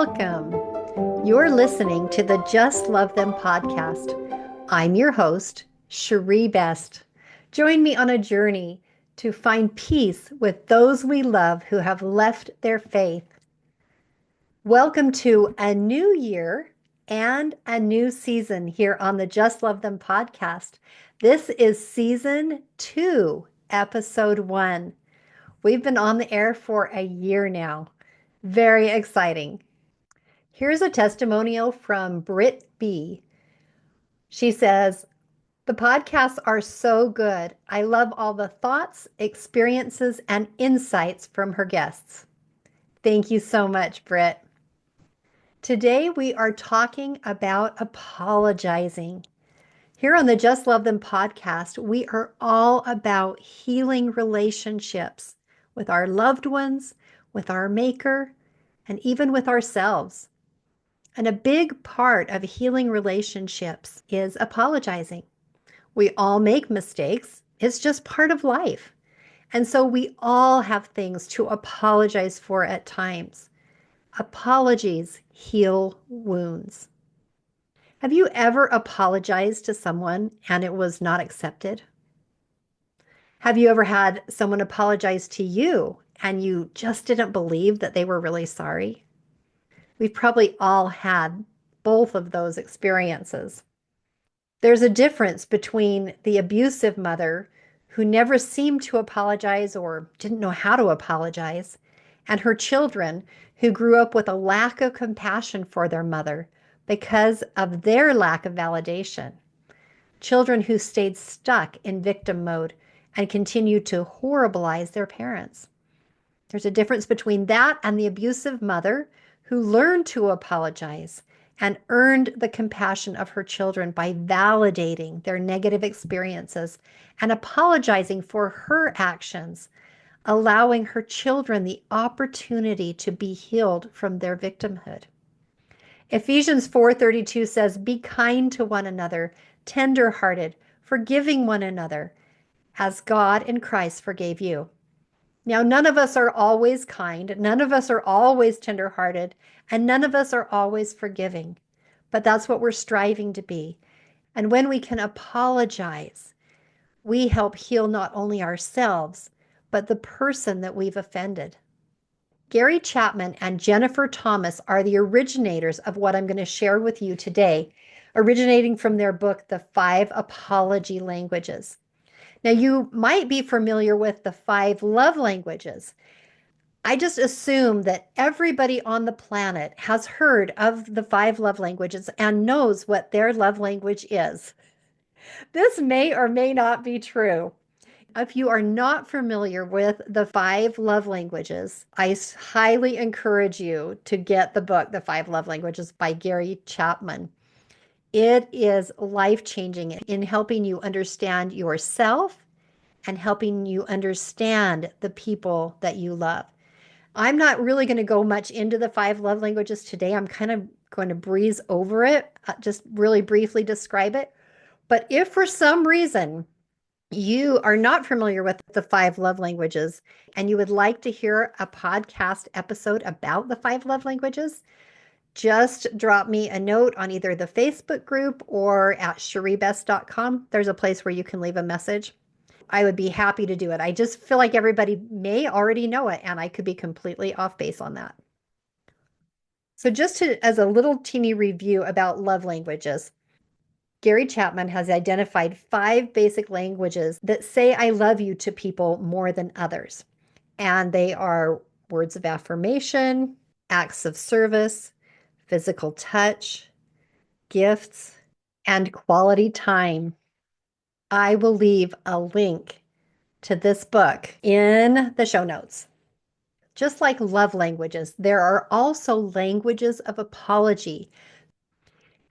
welcome. You're listening to the Just Love Them podcast. I'm your host, Cherie Best. Join me on a journey to find peace with those we love who have left their faith. Welcome to a new year and a new season here on the Just Love Them podcast. This is season 2, episode 1. We've been on the air for a year now. Very exciting. Here's a testimonial from Britt B. She says, the podcasts are so good. I love all the thoughts, experiences, and insights from her guests. Thank you so much, Britt. Today we are talking about apologizing. Here on the Just Love Them podcast, we are all about healing relationships with our loved ones, with our maker, and even with ourselves. And a big part of healing relationships is apologizing. We all make mistakes. It's just part of life. And so we all have things to apologize for at times. Apologies heal wounds. Have you ever apologized to someone and it was not accepted? Have you ever had someone apologize to you and you just didn't believe that they were really sorry? We've probably all had both of those experiences. There's a difference between the abusive mother who never seemed to apologize or didn't know how to apologize, and her children who grew up with a lack of compassion for their mother because of their lack of validation. Children who stayed stuck in victim mode and continued to horribilize their parents. There's a difference between that and the abusive mother who learned to apologize and earned the compassion of her children by validating their negative experiences and apologizing for her actions, allowing her children the opportunity to be healed from their victimhood. Ephesians 4:32 says, "Be kind to one another, tender-hearted, forgiving one another, as God in Christ forgave you." Now, none of us are always kind, none of us are always tenderhearted, and none of us are always forgiving. But that's what we're striving to be. And when we can apologize, we help heal not only ourselves, but the person that we've offended. Gary Chapman and Jennifer Thomas are the originators of what I'm going to share with you today, originating from their book, The 5 Apology Languages. Now, you might be familiar with the 5 love languages. I just assume that everybody on the planet has heard of the 5 love languages and knows what their love language is. This may or may not be true. If you are not familiar with the 5 love languages, I highly encourage you to get the book, The 5 Love Languages by Gary Chapman. It is life-changing in helping you understand yourself and helping you understand the people that you love. I'm not really going to go much into the 5 love languages today. I'm kind of going to breeze over it, just really briefly describe it. But if for some reason you are not familiar with the 5 love languages and you would like to hear a podcast episode about the 5 love languages, just drop me a note on either the Facebook group or at cheriebest.com. There's a place where you can leave a message. I would be happy to do it. I just feel like everybody may already know it, and I could be completely off base on that. So as a little teeny review about love languages, Gary Chapman has identified 5 basic languages that say I love you to people more than others. And they are words of affirmation, acts of service, physical touch, gifts, and quality time. I will leave a link to this book in the show notes. Just like love languages, there are also languages of apology.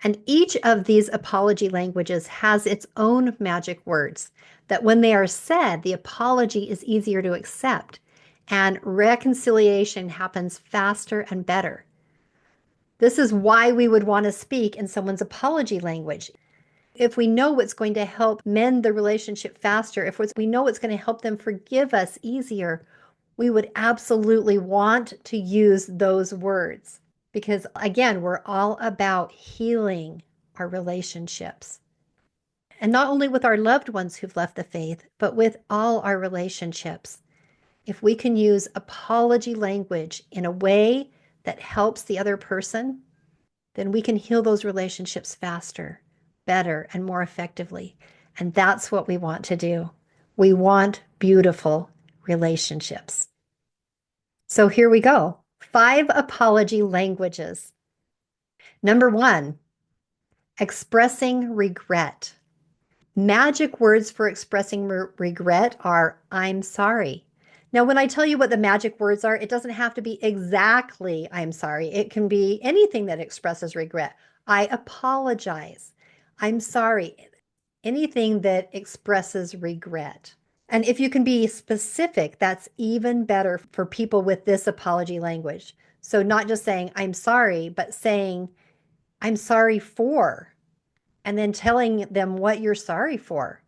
And each of these apology languages has its own magic words that when they are said, the apology is easier to accept and reconciliation happens faster and better. This is why we would want to speak in someone's apology language. If we know what's going to help mend the relationship faster, if we know what's going to help them forgive us easier, we would absolutely want to use those words. Because again, we're all about healing our relationships. And not only with our loved ones who've left the faith, but with all our relationships. If we can use apology language in a way that helps the other person, then we can heal those relationships faster, better, and more effectively. And that's what we want to do. We want beautiful relationships. So here we go. 5 apology languages. Number 1, expressing regret. Magic words for expressing regret are I'm sorry. Now, when I tell you what the magic words are, it doesn't have to be exactly I'm sorry. It can be anything that expresses regret. I apologize. I'm sorry. Anything that expresses regret. And if you can be specific, that's even better for people with this apology language. So, not just saying I'm sorry, but saying I'm sorry for, and then telling them what you're sorry for.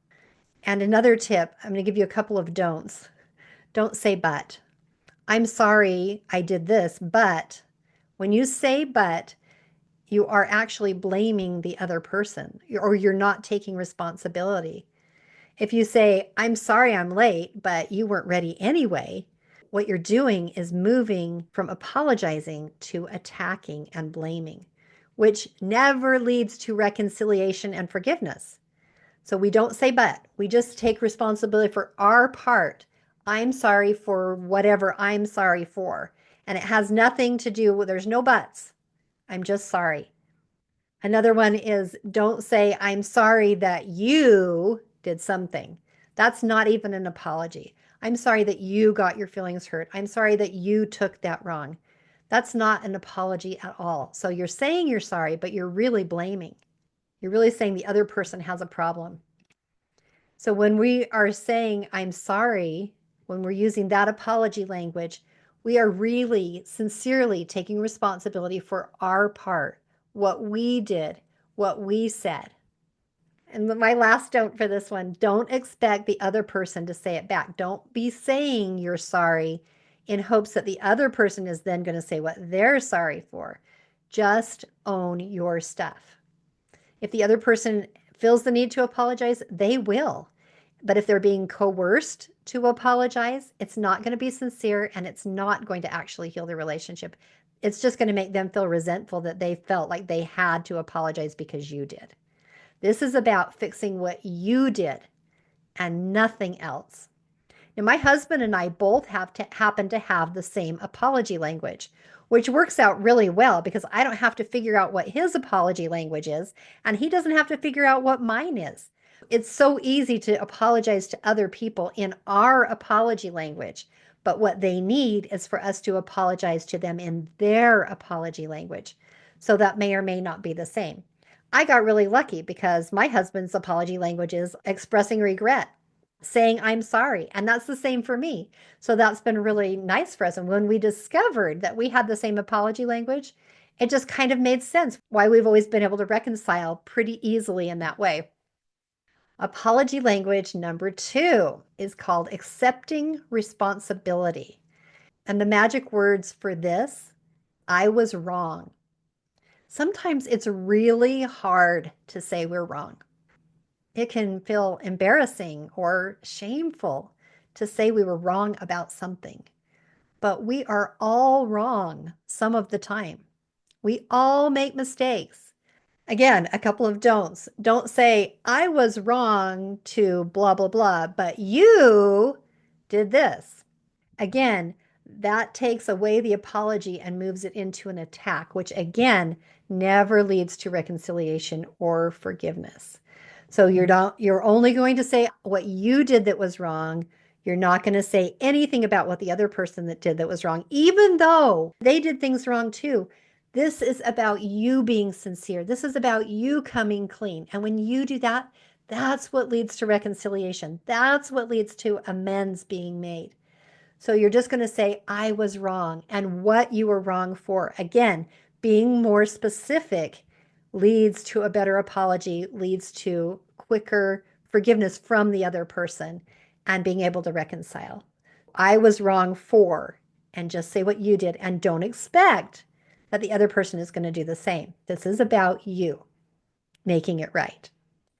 And another tip, I'm going to give you a couple of don'ts. Don't say but. I'm sorry I did this, but when you say but, you are actually blaming the other person or you're not taking responsibility. If you say, I'm sorry I'm late, but you weren't ready anyway, what you're doing is moving from apologizing to attacking and blaming, which never leads to reconciliation and forgiveness. So we don't say but, we just take responsibility for our part. I'm sorry for whatever I'm sorry for. And it has nothing to do with, there's no buts. I'm just sorry. Another one is don't say, I'm sorry that you did something. That's not even an apology. I'm sorry that you got your feelings hurt. I'm sorry that you took that wrong. That's not an apology at all. So you're saying you're sorry, but you're really blaming. You're really saying the other person has a problem. So when we are saying, I'm sorry, when we're using that apology language, we are really sincerely taking responsibility for our part, what we did, what we said. And my last don't for this one, don't expect the other person to say it back. Don't be saying you're sorry in hopes that the other person is then going to say what they're sorry for. Just own your stuff. If the other person feels the need to apologize, they will. But if they're being coerced to apologize, it's not going to be sincere and it's not going to actually heal the relationship. It's just going to make them feel resentful that they felt like they had to apologize because you did. This is about fixing what you did and nothing else. Now, my husband and I both happen to have the same apology language, which works out really well because I don't have to figure out what his apology language is, and he doesn't have to figure out what mine is. It's so easy to apologize to other people in our apology language, but what they need is for us to apologize to them in their apology language. So that may or may not be the same. I got really lucky because my husband's apology language is expressing regret, saying I'm sorry. And that's the same for me. So that's been really nice for us. And when we discovered that we had the same apology language, it just kind of made sense why we've always been able to reconcile pretty easily in that way. Apology language number 2 is called accepting responsibility. And the magic words for this, I was wrong. Sometimes it's really hard to say we're wrong. It can feel embarrassing or shameful to say we were wrong about something. But we are all wrong some of the time. We all make mistakes. Again, a couple of don'ts. Don't say, I was wrong to blah, blah, blah, but you did this. Again, that takes away the apology and moves it into an attack, which again never leads to reconciliation or forgiveness. So you're only going to say what you did that was wrong. You're not going to say anything about what the other person that did that was wrong, even though they did things wrong too. This is about you being sincere. This is about you coming clean. And when you do that, that's what leads to reconciliation. That's what leads to amends being made. So you're just going to say, I was wrong and what you were wrong for. Again, being more specific leads to a better apology, leads to quicker forgiveness from the other person and being able to reconcile. I was wrong for, and just say what you did and don't expect that the other person is going to do the same. This is about you making it right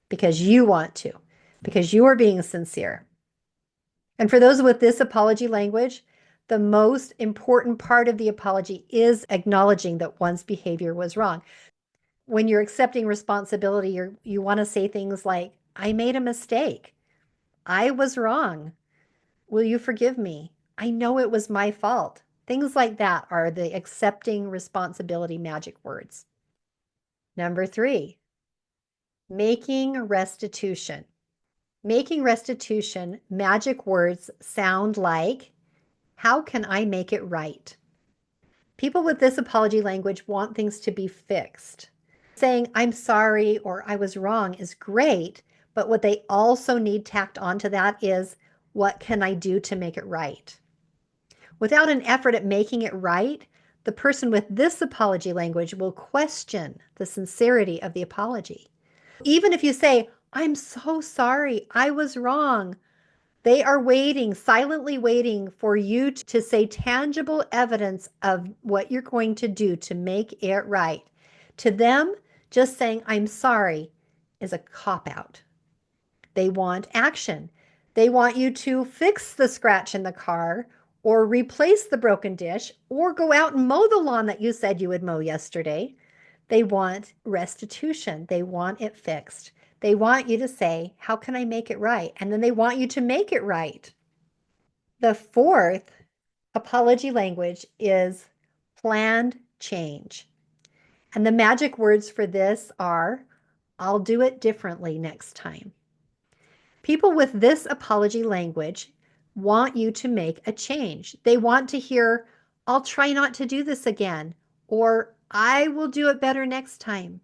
because you want to, because you are being sincere. And for those with this apology language, the most important part of the apology is acknowledging that one's behavior was wrong. When you're accepting responsibility, you want to say things like, I made a mistake. I was wrong. Will you forgive me? I know it was my fault. Things like that are the accepting responsibility magic words. Number 3, making restitution. Making restitution magic words sound like, how can I make it right? People with this apology language want things to be fixed. Saying, I'm sorry or I was wrong is great, but what they also need tacked onto that is, what can I do to make it right? Without an effort at making it right, the person with this apology language will question the sincerity of the apology. Even if you say, I'm so sorry, I was wrong, they are waiting, silently waiting for you to say tangible evidence of what you're going to do to make it right. To them, just saying, I'm sorry, is a cop out. They want action. They want you to fix the scratch in the car or replace the broken dish or go out and mow the lawn that you said you would mow yesterday. They want restitution. They want it fixed. They want you to say, how can I make it right? And then they want you to make it right. The fourth apology language is planned change. And the magic words for this are, I'll do it differently next time. People with this apology language want you to make a change. They want to hear, I'll try not to do this again, or I will do it better next time.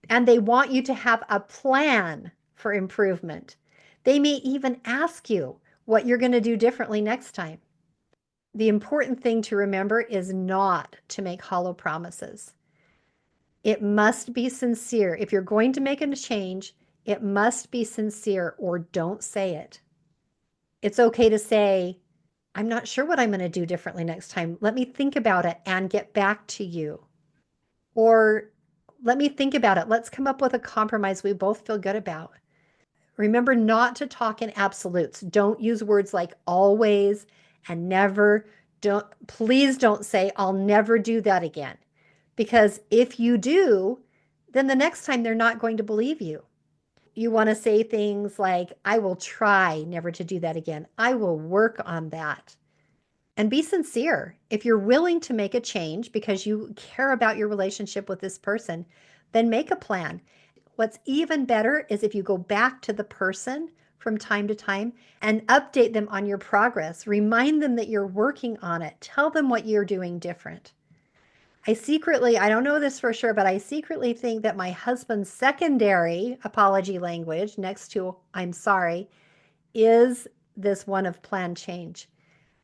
And they want you to have a plan for improvement. They may even ask you what you're going to do differently next time. The important thing to remember is not to make hollow promises. It must be sincere. If you're going to make a change, it must be sincere or don't say it. It's okay to say, I'm not sure what I'm going to do differently next time. Let me think about it and get back to you. Or let me think about it. Let's come up with a compromise we both feel good about. Remember not to talk in absolutes. Don't use words like always and never. Please don't say, I'll never do that again. Because if you do, then the next time they're not going to believe you. You want to say things like, I will try never to do that again. I will work on that. And be sincere. If you're willing to make a change because you care about your relationship with this person, then make a plan. What's even better is if you go back to the person from time to time and update them on your progress. Remind them that you're working on it. Tell them what you're doing different. I don't know this for sure, but I secretly think that my husband's secondary apology language next to I'm sorry is this one of planned change.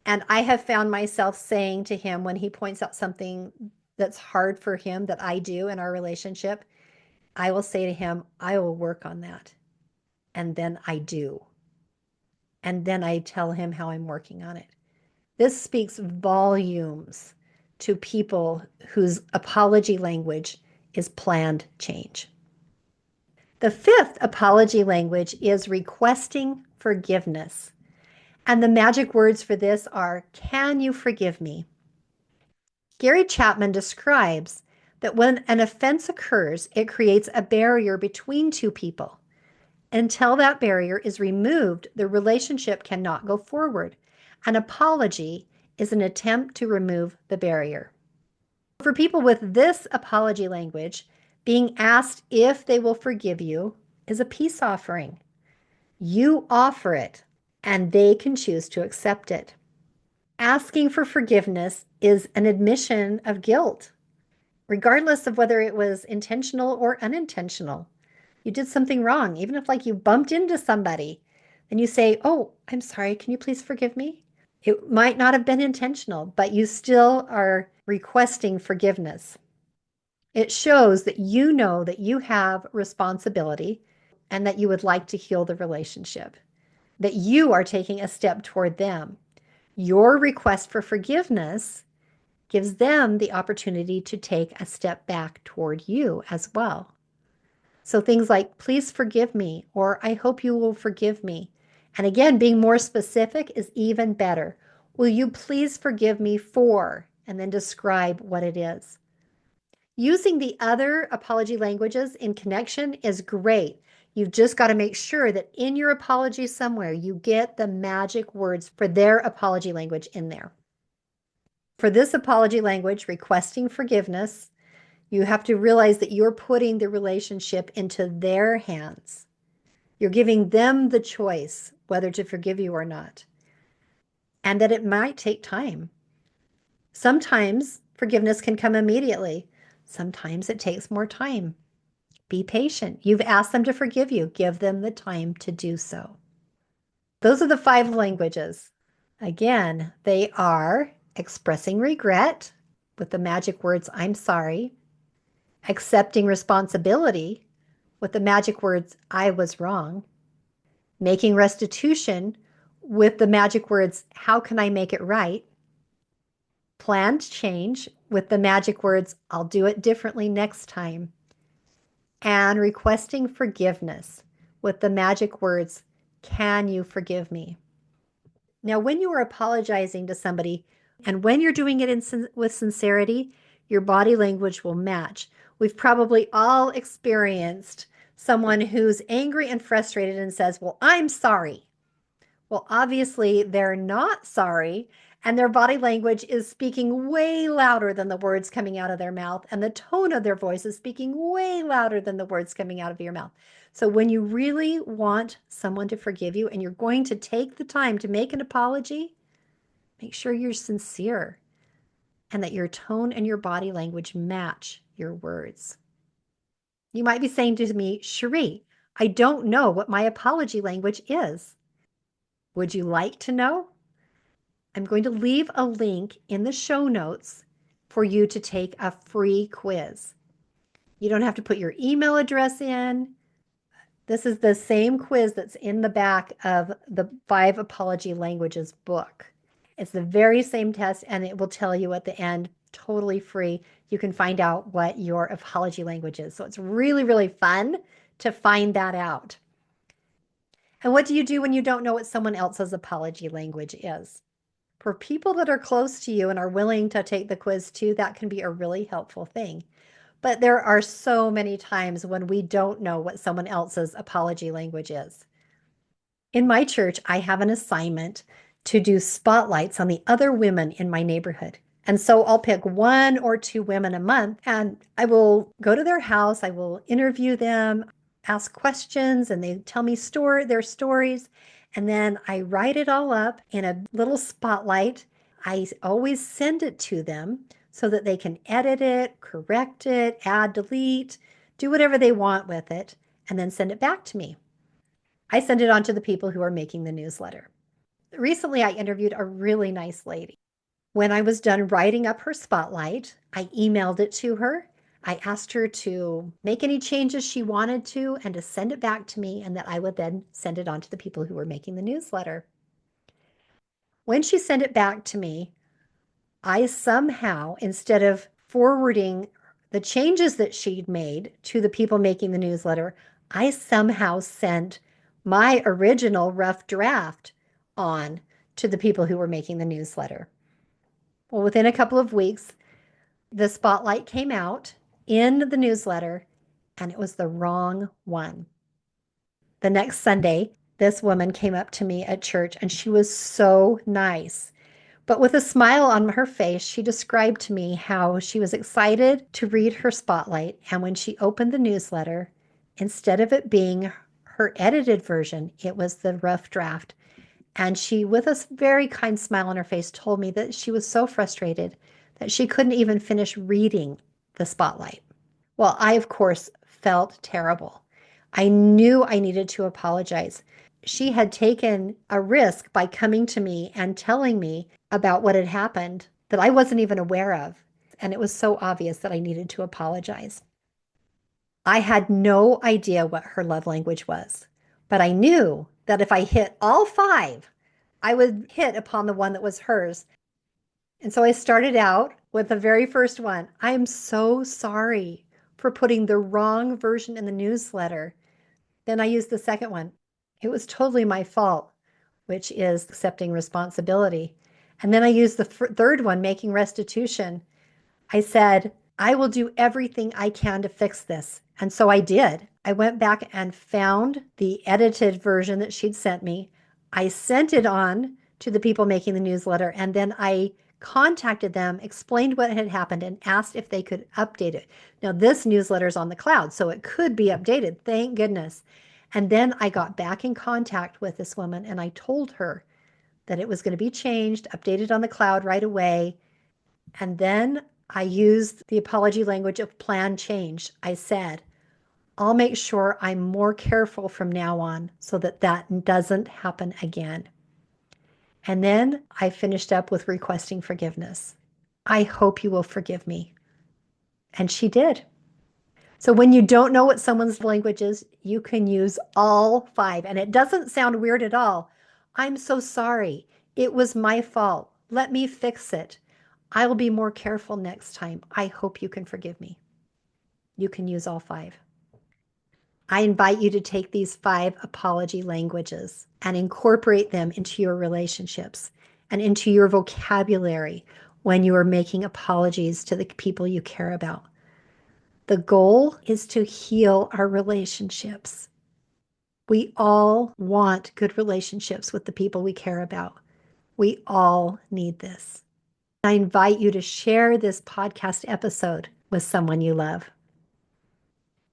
And I have found myself saying to him when he points out something that's hard for him that I do in our relationship, I will say to him, I will work on that. And then I do. And then I tell him how I'm working on it. This speaks volumes to people whose apology language is planned change. The fifth apology language is requesting forgiveness. And the magic words for this are, can you forgive me? Gary Chapman describes that when an offense occurs, it creates a barrier between two people. Until that barrier is removed, the relationship cannot go forward. An apology is an attempt to remove the barrier. For people with this apology language, being asked if they will forgive you is a peace offering. You offer it, and they can choose to accept it. Asking for forgiveness is an admission of guilt, regardless of whether it was intentional or unintentional. You did something wrong, even if like you bumped into somebody, and you say, oh, I'm sorry, can you please forgive me? It might not have been intentional, but you still are requesting forgiveness. It shows that you know that you have responsibility and that you would like to heal the relationship, that you are taking a step toward them. Your request for forgiveness gives them the opportunity to take a step back toward you as well. So things like, please forgive me, or I hope you will forgive me. And again, being more specific is even better. Will you please forgive me for, and then describe what it is. Using the other apology languages in connection is great. You've just got to make sure that in your apology somewhere, you get the magic words for their apology language in there. For this apology language, requesting forgiveness, you have to realize that you're putting the relationship into their hands. You're giving them the choice whether to forgive you or not, and that it might take time. Sometimes forgiveness can come immediately. Sometimes it takes more time. Be patient. You've asked them to forgive you. Give them the time to do so. Those are the 5 languages. Again, they are expressing regret with the magic words, I'm sorry, accepting responsibility with the magic words, I was wrong, making restitution with the magic words, how can I make it right, planned change with the magic words, I'll do it differently next time, and requesting forgiveness with the magic words, can you forgive me? Now, when you are apologizing to somebody and when you're doing it with sincerity, your body language will match. We've probably all experienced someone who's angry and frustrated and says, well, I'm sorry. Well, obviously, they're not sorry, and their body language is speaking way louder than the words coming out of their mouth, and the tone of their voice is speaking way louder than the words coming out of your mouth. So when you really want someone to forgive you and you're going to take the time to make an apology, make sure you're sincere and that your tone and your body language match your words. You might be saying to me, Cherie, I don't know what my apology language is. Would you like to know? I'm going to leave a link in the show notes for you to take a free quiz. You don't have to put your email address in. This is the same quiz that's in the back of the 5 Apology Languages book. It's the very same test, and it will tell you at the end, totally free. You can find out what your apology language is. So it's really, really fun to find that out. And what do you do when you don't know what someone else's apology language is? For people that are close to you and are willing to take the quiz too, that can be a really helpful thing. But there are so many times when we don't know what someone else's apology language is. In my church, I have an assignment to do spotlights on the other women in my neighborhood. And so I'll pick 1 or 2 women a month and I will go to their house. I will interview them, ask questions, and they tell me their stories. And then I write it all up in a little spotlight. I always send it to them so that they can edit it, correct it, add, delete, do whatever they want with it, and then send it back to me. I send it on to the people who are making the newsletter. Recently, I interviewed a really nice lady. When I was done writing up her spotlight, I emailed it to her. I asked her to make any changes she wanted to and to send it back to me, and that I would then send it on to the people who were making the newsletter. When she sent it back to me, I somehow, instead of forwarding the changes that she'd made to the people making the newsletter, I somehow sent my original rough draft on to the people who were making the newsletter. Well, within a couple of weeks, the spotlight came out in the newsletter, and it was the wrong one. The next Sunday, this woman came up to me at church, and she was so nice. But with a smile on her face, she described to me how she was excited to read her spotlight. And when she opened the newsletter, instead of it being her edited version, it was the rough draft. And she, with a very kind smile on her face, told me that she was so frustrated that she couldn't even finish reading the spotlight. Well, I, of course, felt terrible. I knew I needed to apologize. She had taken a risk by coming to me and telling me about what had happened that I wasn't even aware of. And it was so obvious that I needed to apologize. I had no idea what her love language was, but I knew that if I hit all 5, I would hit upon the one that was hers. And so I started out with the very first one. I am so sorry for putting the wrong version in the newsletter. Then I used the second one. It was totally my fault, which is accepting responsibility. And then I used the third one, making restitution. I said, I will do everything I can to fix this. And so I did. I went back and found the edited version that she'd sent me. I sent it on to the people making the newsletter, and then I contacted them, explained what had happened, and asked if they could update it. Now, this newsletter is on the cloud, so it could be updated. Thank goodness. And then I got back in contact with this woman, and I told her that it was going to be changed, updated on the cloud right away. And then I used the apology language of plan change. I said, I'll make sure I'm more careful from now on so that that doesn't happen again. And then I finished up with requesting forgiveness. I hope you will forgive me. And she did. So when you don't know what someone's language is, you can use all five. And it doesn't sound weird at all. I'm so sorry. It was my fault. Let me fix it. I will be more careful next time. I hope you can forgive me. You can use all five. I invite you to take these 5 apology languages and incorporate them into your relationships and into your vocabulary when you are making apologies to the people you care about. The goal is to heal our relationships. We all want good relationships with the people we care about. We all need this. I invite you to share this podcast episode with someone you love.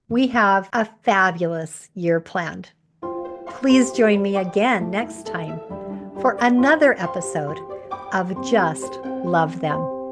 We have a fabulous year planned. Please join me again next time for another episode of Just Love Them.